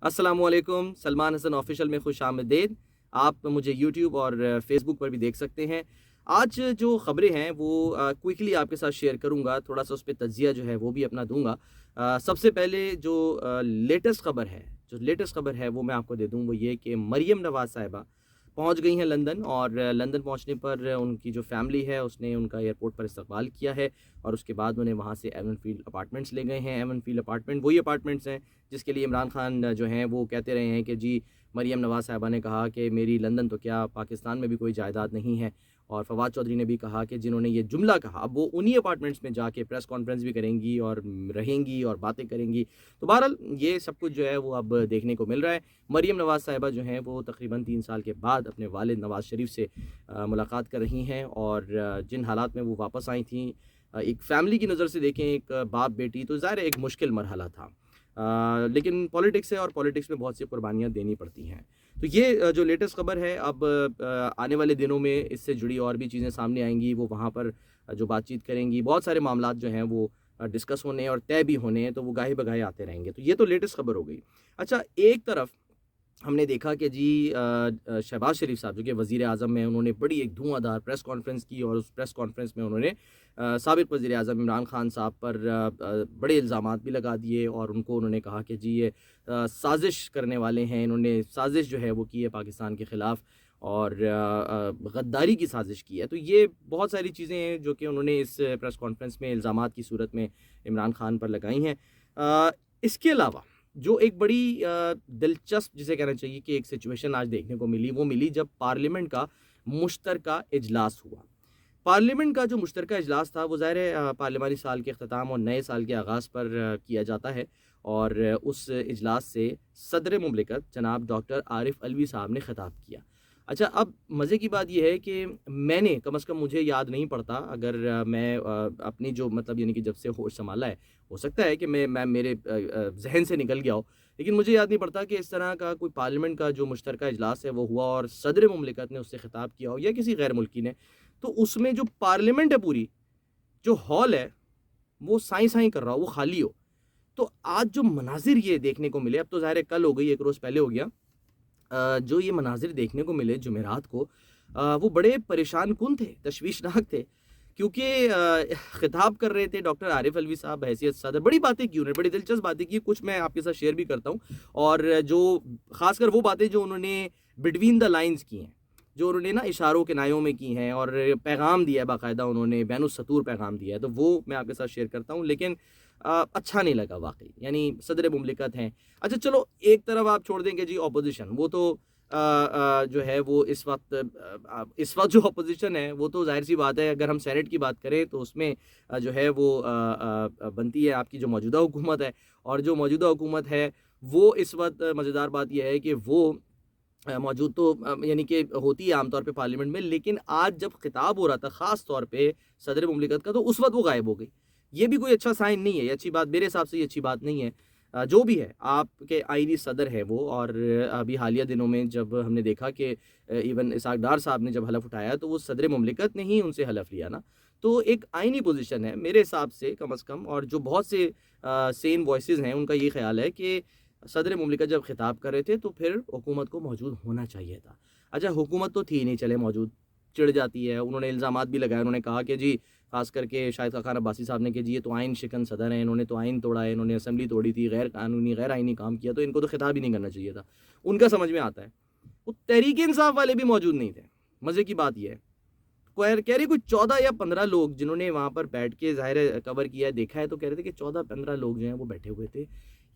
السلام علیکم، سلمان حسن آفیشیل میں خوش آمدید۔ آپ مجھے یوٹیوب اور فیس بک پر بھی دیکھ سکتے ہیں۔ آج جو خبریں ہیں وہ کوئکلی آپ کے ساتھ شیئر کروں گا، تھوڑا سا اس پہ تجزیہ جو ہے وہ بھی اپنا دوں گا۔ سب سے پہلے جو لیٹسٹ خبر ہے وہ میں آپ کو دے دوں، وہ یہ کہ مریم نواز صاحبہ پہنچ گئی ہیں لندن، اور لندن پہنچنے پر ان کی جو فیملی ہے اس نے ان کا ایئرپورٹ پر استقبال کیا ہے، اور اس کے بعد انہیں وہاں سے ایون فیلڈ اپارٹمنٹس لے گئے ہیں۔ ایون فیلڈ اپارٹمنٹ وہی اپارٹمنٹس ہیں جس کے لیے عمران خان جو ہیں وہ کہتے رہے ہیں کہ جی مریم نواز صاحبہ نے کہا کہ میری لندن تو کیا پاکستان میں بھی کوئی جائیداد نہیں ہے، اور فواد چودھری نے بھی کہا کہ جنہوں نے یہ جملہ کہا اب وہ انہی اپارٹمنٹس میں جا کے پریس کانفرنس بھی کریں گی اور رہیں گی اور باتیں کریں گی۔ تو بہرحال یہ سب کچھ جو ہے وہ اب دیکھنے کو مل رہا ہے۔ مریم نواز صاحبہ جو ہیں وہ تقریباً 3 سال کے بعد اپنے والد نواز شریف سے ملاقات کر رہی ہیں، اور جن حالات میں وہ واپس آئی تھیں، ایک فیملی کی نظر سے دیکھیں، ایک باپ بیٹی، تو ظاہر ایک مشکل مرحلہ تھا، لیکن پولیٹکس ہے اور پولیٹکس میں بہت سی قربانیاں دینی پڑتی ہیں۔ تو یہ جو لیٹسٹ خبر ہے، اب آنے والے دنوں میں اس سے جڑی اور بھی چیزیں سامنے آئیں گی، وہ وہاں پر جو بات چیت کریں گی، بہت سارے معاملات جو ہیں وہ ڈسکس ہونے اور طے بھی ہونے ہیں، تو وہ گاہے بگاہے آتے رہیں گے۔ تو یہ تو لیٹسٹ خبر ہو گئی۔ اچھا، ایک طرف ہم نے دیکھا کہ جی شہباز شریف صاحب جو کہ وزیر اعظم ہیں، انہوں نے بڑی ایک دھواں دھار پریس کانفرنس کی، اور اس پریس کانفرنس میں انہوں نے سابق وزیر اعظم عمران خان صاحب پر بڑے الزامات بھی لگا دیے، اور انہوں نے کہا کہ جی یہ سازش کرنے والے ہیں، انہوں نے سازش جو ہے وہ کی ہے پاکستان کے خلاف، اور غداری کی سازش کی ہے۔ تو یہ بہت ساری چیزیں ہیں جو کہ انہوں نے اس پریس کانفرنس میں الزامات کی صورت میں عمران خان پر لگائی ہیں۔ اس کے علاوہ جو ایک بڑی دلچسپ جسے کہنا چاہیے کہ ایک سچویشن آج دیکھنے کو ملی، وہ ملی جب پارلیمنٹ کا مشترکہ اجلاس ہوا۔ پارلیمنٹ کا جو مشترکہ اجلاس تھا وہ ظاہر ہے پارلیمانی سال کے اختتام اور نئے سال کے آغاز پر کیا جاتا ہے، اور اس اجلاس سے صدر مملکت جناب ڈاکٹر عارف علوی صاحب نے خطاب کیا۔ اچھا، اب مزے کی بات یہ ہے کہ میں نے کم از کم مجھے یاد نہیں پڑتا، اگر میں اپنی جو مطلب یعنی کہ جب سے ہوش سنبھالا ہے، ہو سکتا ہے کہ میں میرے ذہن سے نکل گیا ہو، لیکن مجھے یاد نہیں پڑتا کہ اس طرح کا کوئی پارلیمنٹ کا جو مشترکہ اجلاس ہے وہ ہوا اور صدر مملکت نے اس سے خطاب کیا ہو یا کسی غیر ملکی نے، تو اس میں جو پارلیمنٹ ہے، پوری جو ہال ہے وہ سائیں سائیں کر رہا ہو، وہ خالی ہو۔ تو آج جو مناظر یہ دیکھنے کو ملے، اب تو ظاہر ہے کل ہو گئی، ایک روز پہلے ہو گیا، جو یہ مناظر دیکھنے کو ملے جمعرات کو، وہ بڑے پریشان کن تھے، تشویشناک تھے، کیونکہ خطاب کر رہے تھے ڈاکٹر عارف علوی صاحب بحیثیت صدر، بڑی باتیں کی انہوں نے، بڑی دلچسپ باتیں کی، کچھ میں آپ کے ساتھ شیئر بھی کرتا ہوں، اور جو خاص کر وہ باتیں جو انہوں نے بٹوین دا لائنز کی ہیں، جو انہوں نے نا اشاروں کنایوں میں کی ہیں، اور پیغام دیا ہے باقاعدہ، انہوں نے بین السطور پیغام دیا ہے، تو وہ میں آپ کے ساتھ شیئر کرتا ہوں، لیکن اچھا نہیں لگا واقعی، یعنی صدر مملکت ہیں۔ اچھا چلو، ایک طرف آپ چھوڑ دیں کہ جی اپوزیشن، وہ تو جو ہے وہ اس وقت جو اپوزیشن ہے وہ تو ظاہر سی بات ہے، اگر ہم سینٹ کی بات کریں تو اس میں جو ہے وہ بنتی ہے آپ کی جو موجودہ حکومت ہے، اور جو موجودہ حکومت ہے وہ اس وقت مزیدار بات یہ ہے کہ وہ موجود تو یعنی کہ ہوتی ہے عام طور پہ پارلیمنٹ میں، لیکن آج جب خطاب ہو رہا تھا خاص طور پہ صدر مملکت کا، تو اس وقت وہ غائب ہو گئی۔ یہ بھی کوئی اچھا سائن نہیں ہے، یہ اچھی بات میرے حساب سے یہ اچھی بات نہیں ہے۔ جو بھی ہے، آپ کے آئینی صدر ہے وہ، اور ابھی حالیہ دنوں میں جب ہم نے دیکھا کہ ایون اسحاق ڈار صاحب نے جب حلف اٹھایا تو وہ صدر مملکت نے ہی ان سے حلف لیا نا، تو ایک آئینی پوزیشن ہے میرے حساب سے کم از کم، اور جو بہت سے سین وائسز ہیں ان کا یہ خیال ہے کہ صدر مملکت جب خطاب کر رہے تھے تو پھر حکومت کو موجود ہونا چاہیے تھا۔ اچھا، حکومت تو تھی نہیں، چلے موجود، چڑ جاتی ہے، انہوں نے الزامات بھی لگائے، انہوں نے کہا کہ جی خاص کر کے شاہد خاقان عباسی صاحب نے کہ جی یہ تو آئین شکن صدر ہیں، انہوں نے تو آئین توڑا ہے، انہوں نے اسمبلی توڑی تھی، غیر قانونی غیر آئینی کام کیا، تو ان کو تو خطاب ہی نہیں کرنا چاہیے تھا۔ ان کا سمجھ میں آتا ہے، وہ تحریک انصاف والے بھی موجود نہیں تھے۔ مزے کی بات یہ ہے، کہہ رہے کوئی 14 یا 15 لوگ جنہوں نے وہاں پر بیٹھ کے ظاہر کور کیا ہے، دیکھا ہے، تو کہہ رہے تھے کہ 14-15 لوگ جو ہیں وہ بیٹھے ہوئے تھے۔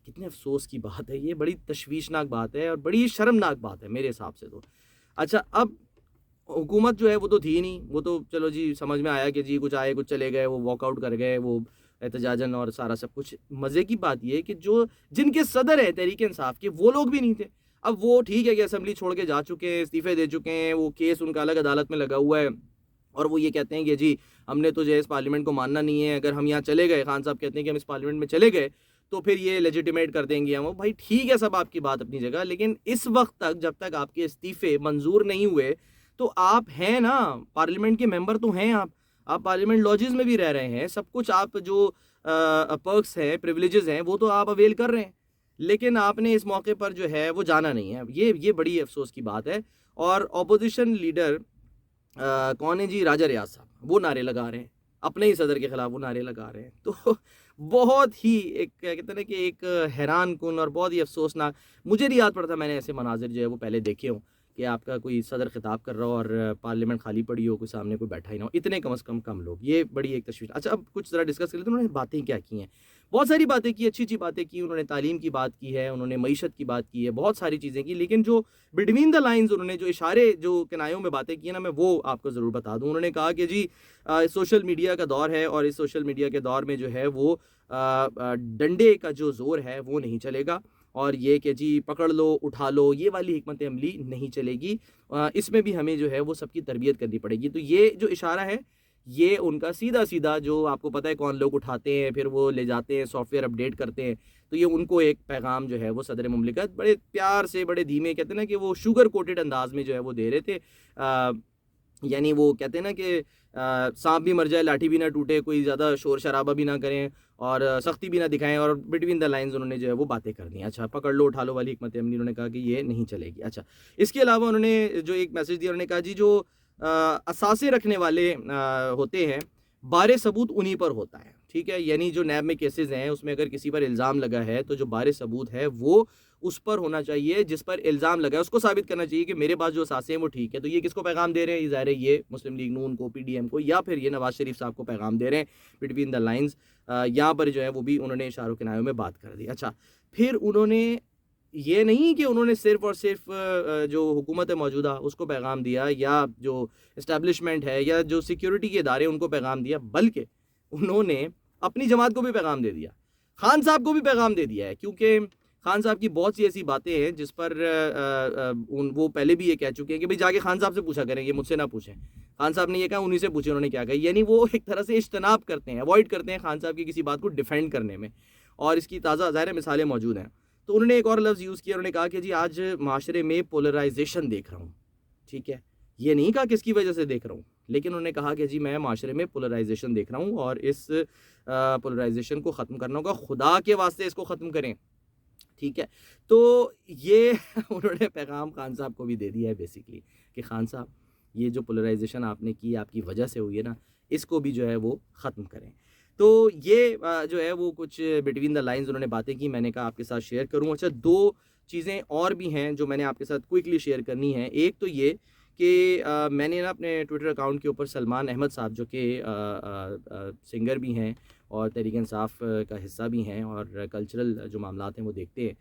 کتنے افسوس کی بات ہے، یہ بڑی تشویشناک بات ہے اور بڑی شرمناک بات ہے میرے حساب سے تو۔ اچھا، اب حکومت جو ہے وہ تو تھی نہیں، وہ تو چلو جی سمجھ میں آیا کہ جی کچھ آئے کچھ چلے گئے، وہ واک آؤٹ کر گئے، وہ احتجاجاً اور سارا سب کچھ۔ مزے کی بات یہ ہے کہ جن کے صدر ہیں تحریک انصاف کے، وہ لوگ بھی نہیں تھے۔ اب وہ ٹھیک ہے کہ اسمبلی چھوڑ کے جا چکے ہیں، استعفے دے چکے ہیں، وہ کیس ان کا الگ عدالت میں لگا ہوا ہے، اور وہ یہ کہتے ہیں کہ جی ہم نے تو جو ہے اس پارلیمنٹ کو ماننا نہیں ہے، اگر ہم یہاں چلے گئے، خان صاحب کہتے ہیں کہ ہم اس پارلیمنٹ میں چلے گئے تو پھر یہ لیجیٹیمیٹ کر دیں گے ہم۔ بھائی ٹھیک ہے، سب آپ کی بات اپنی جگہ، لیکن اس وقت تک جب تک آپ کے استعفے منظور نہیں ہوئے تو آپ ہیں نا، پارلیمنٹ کے ممبر تو ہیں، آپ پارلیمنٹ لاجز میں بھی رہ رہے ہیں، سب کچھ آپ جو پرکس ہیں، پریویلیجز ہیں، وہ تو آپ اویل کر رہے ہیں، لیکن آپ نے اس موقع پر جو ہے وہ جانا نہیں ہے. یہ بڑی افسوس کی بات ہے. اور اپوزیشن لیڈر کون ہے جی؟ راجہ ریاض صاحب، وہ نعرے لگا رہے ہیں اپنے ہی صدر کے خلاف، وہ نعرے لگا رہے ہیں. تو بہت ہی ایک کہتے ہیں نا کہ ایک حیران کن اور بہت ہی افسوسناک. مجھے نہیں یاد پڑتا میں نے ایسے مناظر جو ہے وہ پہلے دیکھے ہوں کہ آپ کا کوئی صدر خطاب کر رہا ہو اور پارلیمنٹ خالی پڑی ہو، کوئی سامنے کوئی بیٹھا ہی نہ ہو، اتنے کم از کم لوگ. یہ بڑی ایک تشویش. اچھا اب کچھ ذرا ڈسکس کر لیتے ہیں انہوں نے باتیں کیا کی ہیں. بہت ساری باتیں کی، اچھی باتیں کی. انہوں نے تعلیم کی بات کی ہے، انہوں نے معیشت کی بات کی ہے، بہت ساری چیزیں کی. لیکن جو بٹوین دا لائنز انہوں نے جو اشارے جو کنایوں میں باتیں کی ہیں نا، میں وہ آپ کو ضرور بتا دوں. انہوں نے کہا کہ جی سوشل میڈیا کا دور ہے اور اس سوشل میڈیا کے دور میں جو ہے وہ ڈنڈے کا جو زور ہے وہ نہیں چلے گا، اور یہ کہ جی پکڑ لو اٹھا لو یہ والی حکمت عملی نہیں چلے گی. اس میں بھی ہمیں جو ہے وہ سب کی تربیت کرنی پڑے گی. تو یہ جو اشارہ ہے یہ ان کا سیدھا جو آپ کو پتہ ہے کون لوگ اٹھاتے ہیں پھر وہ لے جاتے ہیں سافٹ ویئر اپڈیٹ کرتے ہیں. تو یہ ان کو ایک پیغام جو ہے وہ صدر مملکت بڑے پیار سے بڑے دھیمے کہتے ہیں نا کہ وہ شوگر کوٹڈ انداز میں جو ہے وہ دے رہے تھے. یعنی وہ کہتے ہیں نا کہ سانپ بھی مر جائے لاٹھی بھی نہ ٹوٹے، کوئی زیادہ شور شرابہ بھی نہ کریں اور سختی بھی نہ دکھائیں، اور بٹوین دا لائنز انہوں نے جو ہے وہ باتیں کر دی. اچھا پکڑ لو اٹھا لو والی حکمت عملی انہوں نے کہا کہ یہ نہیں چلے گی. اچھا اس کے علاوہ انہوں نے جو ایک میسج دیا، انہوں نے کہا جی جو اثاثے رکھنے والے ہوتے ہیں بار ثبوت انہی پر ہوتا ہے. ٹھیک ہے، یعنی جو نیب میں کیسز ہیں اس میں اگر کسی پر الزام لگا ہے تو جو بار ثبوت ہے وہ اس پر ہونا چاہیے جس پر الزام لگا ہے، اس کو ثابت کرنا چاہیے کہ میرے پاس جو اثاثے ہیں وہ ٹھیک ہے. تو یہ کس کو پیغام دے رہے ہیں؟ یہ ظاہر ہے یہ مسلم لیگ نون کو، پی ڈی ایم کو، یا پھر یہ نواز شریف صاحب کو پیغام دے رہے ہیں بٹوین دا لائنز. یہاں پر جو ہے وہ بھی انہوں نے اشاروں کنایوں میں بات کر دی. اچھا پھر انہوں نے یہ نہیں کہ انہوں نے صرف اور صرف جو حکومت موجودہ اس کو پیغام دیا یا جو اسٹیبلشمنٹ ہے یا جو سیکیورٹی کے ادارے ان کو پیغام دیا، بلکہ انہوں نے اپنی جماعت کو بھی پیغام دے دیا، خان صاحب کو بھی پیغام دے دیا ہے. کیونکہ خان صاحب کی بہت سی ایسی باتیں ہیں جس پر وہ پہلے بھی یہ کہہ چکے ہیں کہ بھئی جا کے خان صاحب سے پوچھا کریں، یہ مجھ سے نہ پوچھیں. خان صاحب نے یہ کہا، انہی سے پوچھیں انہوں نے کیا کہا. یعنی وہ ایک طرح سے اجتناب کرتے ہیں، اوائڈ کرتے ہیں خان صاحب کی کسی بات کو ڈیفینڈ کرنے میں، اور اس کی تازہ ظاہر مثالیں موجود ہیں. تو انہوں نے ایک اور لفظ یوز کیا، انہوں نے کہا کہ جی آج معاشرے میں پولرائزیشن دیکھ رہا ہوں. ٹھیک ہے، یہ نہیں کہا کس کی وجہ سے دیکھ رہا ہوں، لیکن انہوں نے کہا کہ جی میں معاشرے میں پولرائزیشن دیکھ رہا ہوں اور اس پولرائزیشن کو ختم کرنا ہوگا، خدا کے واسطے اس کو ختم کریں. ٹھیک ہے، تو یہ انہوں نے پیغام خان صاحب کو بھی دے دیا ہے بیسیکلی کہ خان صاحب یہ جو پولرائزیشن آپ نے کی آپ کی وجہ سے ہوئی ہے نا، اس کو بھی جو ہے وہ ختم کریں. تو یہ جو ہے وہ کچھ بٹوین دا لائنز انہوں نے باتیں کی، میں نے کہا آپ کے ساتھ شیئر کروں. اچھا دو چیزیں اور بھی ہیں جو میں نے آپ کے ساتھ کوئکلی شیئر کرنی ہیں. ایک تو یہ کہ میں نے نا اپنے ٹویٹر اکاؤنٹ کے اوپر سلمان احمد صاحب جو کہ سنگر بھی ہیں اور تحریک انصاف کا حصہ بھی ہیں اور کلچرل جو معاملات ہیں وہ دیکھتے ہیں،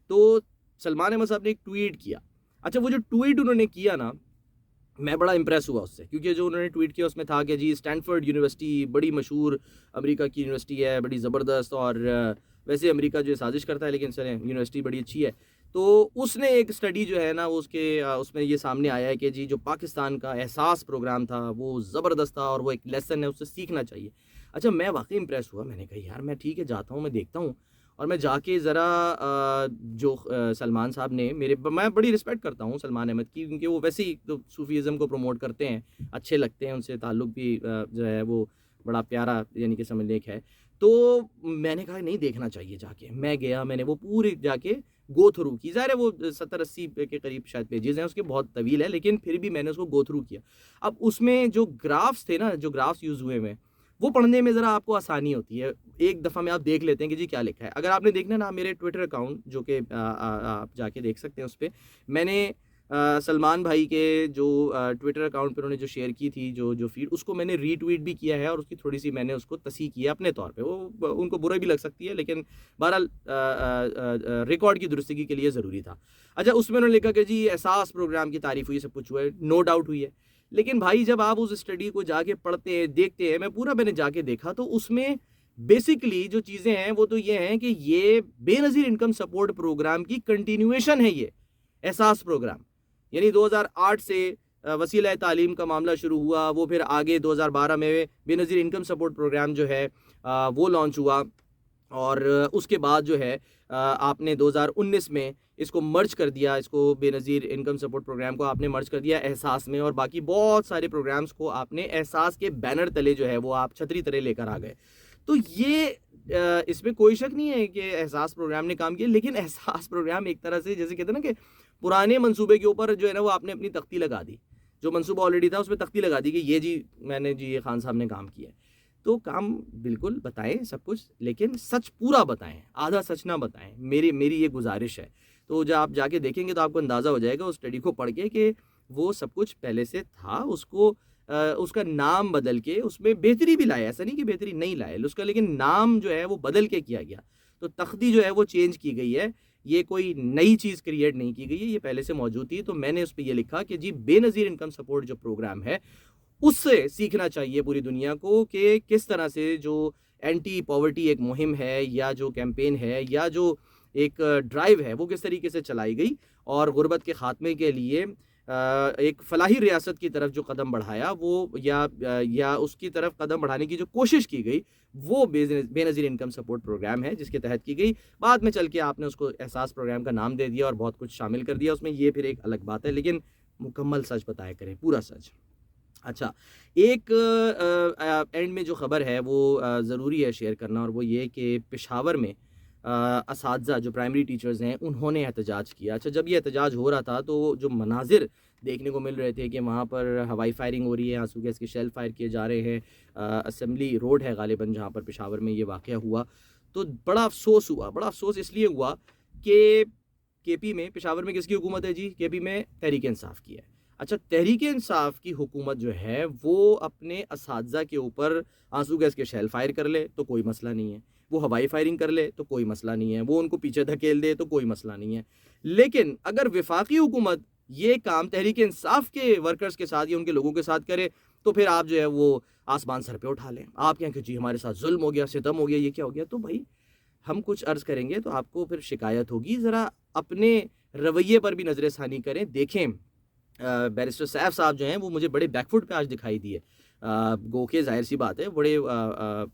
تو سلمان احمد صاحب نے ایک ٹویٹ کیا. اچھا وہ جو ٹویٹ انہوں نے کیا نا، میں بڑا امپریس ہوا اس سے، کیونکہ جو انہوں نے ٹویٹ کیا اس میں تھا کہ جی اسٹینفورڈ یونیورسٹی بڑی مشہور امریکہ کی یونیورسٹی ہے، بڑی زبردست، اور ویسے امریکہ جو سازش کرتا ہے لیکن سر یونیورسٹی بڑی اچھی ہے. تو اس نے ایک اسٹڈی جو ہے نا اس میں یہ سامنے آیا ہے کہ جی جو پاکستان کا احساس پروگرام تھا وہ زبردست تھا اور وہ ایک لیسن ہے، اس سے سیکھنا چاہیے. اچھا میں واقعی امپریس ہوا، میں نے کہا یار میں ٹھیک ہے جاتا ہوں، میں دیکھتا ہوں. اور میں جا کے ذرا جو سلمان صاحب نے میں بڑی رسپیکٹ کرتا ہوں سلمان احمد کی، کیونکہ وہ ویسے ہی صوفیزم کو پروموٹ کرتے ہیں، اچھے لگتے ہیں، ان سے تعلق بھی جو ہے وہ بڑا پیارا یعنی کہ سمجھ لیک ہے. تو میں نے کہا نہیں دیکھنا چاہیے جا کے. میں گیا، میں نے وہ پوری جا کے گو تھرو کی. ظاہر ہے وہ 70-80 کے قریب شاید پیجز ہیں اس کے، بہت طویل ہے، لیکن پھر بھی میں نے اس کو گو تھرو کیا. اب اس میں جو گرافس تھے نا، جو گرافس یوز ہوئے میں وہ پڑھنے میں ذرا آپ کو آسانی ہوتی ہے. ایک دفعہ میں آپ دیکھ لیتے ہیں کہ جی کیا لکھا ہے. اگر آپ نے دیکھنا نا میرے ٹویٹر اکاؤنٹ جو کہ آپ جا کے دیکھ سکتے ہیں، اس پہ میں نے سلمان بھائی کے جو ٹویٹر اکاؤنٹ پہ انہوں نے جو شیئر کی تھی جو فیڈ، اس کو میں نے ری ٹویٹ بھی کیا ہے اور اس کی تھوڑی سی میں نے اس کو تصحیح کی ہے اپنے طور پہ. وہ ان کو برا بھی لگ سکتی ہے لیکن بہرحال ریکارڈ کی درستگی کے لیے ضروری تھا. اچھا اس میں انہوں نے لکھا کہ جی احساس پروگرام کی تعریف ہوئی، سب کچھ ہوا ہے، نو ڈاؤٹ ہوئی ہے. لیکن بھائی جب آپ اس اسٹڈی کو جا کے پڑھتے ہیں دیکھتے ہیں، میں نے جا کے دیکھا تو اس میں بیسیکلی جو چیزیں ہیں وہ تو یہ ہیں کہ یہ بے نظیر انکم سپورٹ پروگرام کی کنٹینیویشن ہے. یہ احساس پروگرام یعنی 2008 سے وسیلہ تعلیم کا معاملہ شروع ہوا، وہ پھر آگے 2012 میں بے نظیر انکم سپورٹ پروگرام جو ہے وہ لانچ ہوا، اور اس کے بعد جو ہے آپ نے 2019 میں اس کو مرج کر دیا، اس کو بے نظیر انکم سپورٹ پروگرام کو آپ نے مرج کر دیا احساس میں، اور باقی بہت سارے پروگرامز کو آپ نے احساس کے بینر تلے جو ہے وہ آپ چھتری تلے لے کر آ گئے. تو یہ اس میں کوئی شک نہیں ہے کہ احساس پروگرام نے کام کیا، لیکن احساس پروگرام ایک طرح سے جیسے کہتے ہیں نا کہ پرانے منصوبے کے اوپر جو ہے نا وہ آپ نے اپنی تختی لگا دی، جو منصوبہ آلریڈی تھا اس پہ تختی لگا دی کہ یہ جی میں نے جی یہ خان صاحب نے کام کیا ہے. تو کام بالکل بتائیں سب کچھ، لیکن سچ پورا بتائیں، آدھا سچ نہ بتائیں. میری یہ گزارش ہے. تو جب آپ جا کے دیکھیں گے تو آپ کو اندازہ ہو جائے گا اس اسٹڈی کو پڑھ کے کہ وہ سب کچھ پہلے سے تھا. اس کا نام بدل کے اس میں بہتری بھی لائے، ایسا نہیں کہ بہتری نہیں لائے اس کا، لیکن نام جو ہے وہ بدل کے کیا گیا. تو تختی جو ہے وہ چینج کی گئی ہے، یہ کوئی نئی چیز کریٹ نہیں کی گئی ہے، یہ پہلے سے موجود تھی. تو میں نے اس پہ یہ لکھا کہ جی بے نظیر انکم سپورٹ جو پروگرام ہے اس سے سیکھنا چاہیے پوری دنیا کو کہ کس طرح سے جو اینٹی پاورٹی ایک مہم ہے یا جو کیمپین ہے یا جو ایک ڈرائیو ہے وہ کس طریقے سے چلائی گئی، اور غربت کے خاتمے کے لیے ایک فلاحی ریاست کی طرف جو قدم بڑھایا وہ یا اس کی طرف قدم بڑھانے کی جو کوشش کی گئی وہ بے نظیر انکم سپورٹ پروگرام ہے جس کے تحت کی گئی. بعد میں چل کے آپ نے اس کو احساس پروگرام کا نام دے دیا اور بہت کچھ شامل کر دیا اس میں، یہ پھر ایک الگ بات ہے، لیکن مکمل سچ بتایا کریں، پورا سچ. اچھا، ایک اینڈ میں جو خبر ہے وہ ضروری ہے شیئر کرنا، اور وہ یہ کہ پشاور میں اساتذہ جو پرائمری ٹیچرز ہیں انہوں نے احتجاج کیا. اچھا، جب یہ احتجاج ہو رہا تھا تو جو مناظر دیکھنے کو مل رہے تھے کہ وہاں پر ہوائی فائرنگ ہو رہی ہے، آنسو گیس کے شیل فائر کیے جا رہے ہیں، اسمبلی روڈ ہے غالباً جہاں پر پشاور میں یہ واقعہ ہوا، تو بڑا افسوس ہوا. بڑا افسوس اس لیے ہوا کہ کے پی میں، پشاور میں کس کی حکومت ہے جی؟ کے پی میں تحریک انصاف کی ہے. اچھا، تحریک انصاف کی حکومت جو ہے وہ اپنے اساتذہ کے اوپر آنسو گیس کے شیل فائر کر لے تو کوئی مسئلہ نہیں ہے، وہ ہوائی فائرنگ کر لے تو کوئی مسئلہ نہیں ہے، وہ ان کو پیچھے دھکیل دے تو کوئی مسئلہ نہیں ہے. لیکن اگر وفاقی حکومت یہ کام تحریک انصاف کے ورکرز کے ساتھ یا ان کے لوگوں کے ساتھ کرے تو پھر آپ جو ہے وہ آسمان سر پہ اٹھا لیں. آپ کہیں کہ جی ہمارے ساتھ ظلم ہو گیا، ستم ہو گیا، یہ کیا ہو گیا. تو بھائی ہم کچھ عرض کریں گے تو آپ کو پھر شکایت ہوگی. ذرا اپنے رویے پر بھی نظر ثانی کریں. دیکھیں بیرسٹر سیف صاحب جو ہیں وہ مجھے بڑے بیک فٹ پہ آج دکھائی دیے، گو کہ ظاہر سی بات ہے بڑے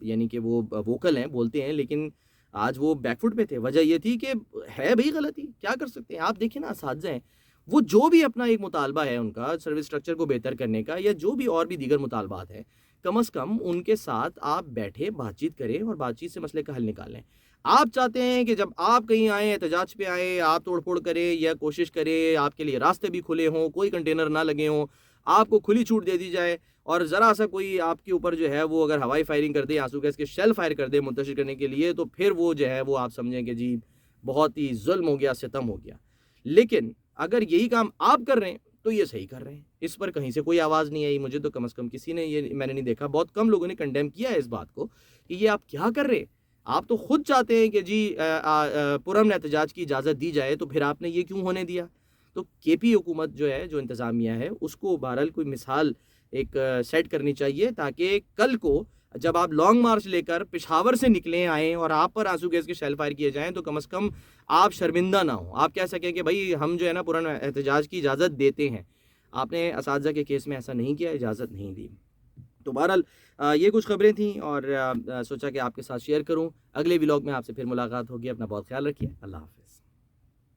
یعنی کہ وہ ووکل ہیں، بولتے ہیں، لیکن آج وہ بیک فٹ پہ تھے. وجہ یہ تھی کہ ہے بھائی غلطی، کیا کر سکتے ہیں. آپ دیکھیں نا اساتذہ ہیں وہ جو بھی اپنا ایک مطالبہ ہے ان کا سروس اسٹرکچر کو بہتر کرنے کا یا جو بھی اور بھی دیگر مطالبات ہیں، کم از کم ان کے ساتھ آپ بیٹھے بات چیت کریں اور بات چیت سے مسئلے کا حل نکالیں. آپ چاہتے ہیں کہ جب آپ کہیں آئیں، احتجاج پہ آئیں، آپ توڑ پھوڑ کریں یا کوشش کریں، آپ کے لیے راستے بھی کھلے ہوں، کوئی کنٹینر نہ لگے ہوں، آپ کو کھلی چھوٹ دے دی جائے، اور ذرا سا کوئی آپ کے اوپر جو ہے وہ اگر ہوائی فائرنگ کر دے، آنسو گیس کے شیل فائر کر دے منتشر کرنے کے لیے، تو پھر وہ جو ہے وہ آپ سمجھیں کہ جی بہت ہی ظلم ہو گیا، ستم ہو گیا. لیکن اگر یہی کام آپ کر رہے ہیں تو یہ صحیح کر رہے ہیں. اس پر کہیں سے کوئی آواز نہیں آئی. مجھے تو کم از کم کسی نے، یہ میں نے نہیں دیکھا، بہت کم لوگوں نے کنڈیم کیا ہے اس بات کو کہ یہ آپ کیا کر رہے ہیں. آپ تو خود چاہتے ہیں کہ جی پرامن احتجاج کی اجازت دی جائے، تو پھر آپ نے یہ کیوں ہونے دیا. تو کے پی حکومت جو ہے، جو انتظامیہ ہے، اس کو بہرحال کوئی مثال ایک سیٹ کرنی چاہیے تاکہ کل کو جب آپ لانگ مارچ لے کر پشاور سے نکلیں آئیں اور آپ پر آنسو گیس کے شیل فائر کیے جائیں تو کم از کم آپ شرمندہ نہ ہوں. آپ کہہ سکیں کہ بھائی ہم جو ہے نا پرامن احتجاج کی اجازت دیتے ہیں. آپ نے اساتذہ کے کیس میں ایسا نہیں کیا، اجازت نہیں دی. تو بہرحال یہ کچھ خبریں تھیں اور سوچا کہ آپ کے ساتھ شیئر کروں. اگلے ولاگ میں آپ سے پھر ملاقات ہوگی. اپنا بہت خیال رکھیے. اللہ حافظ.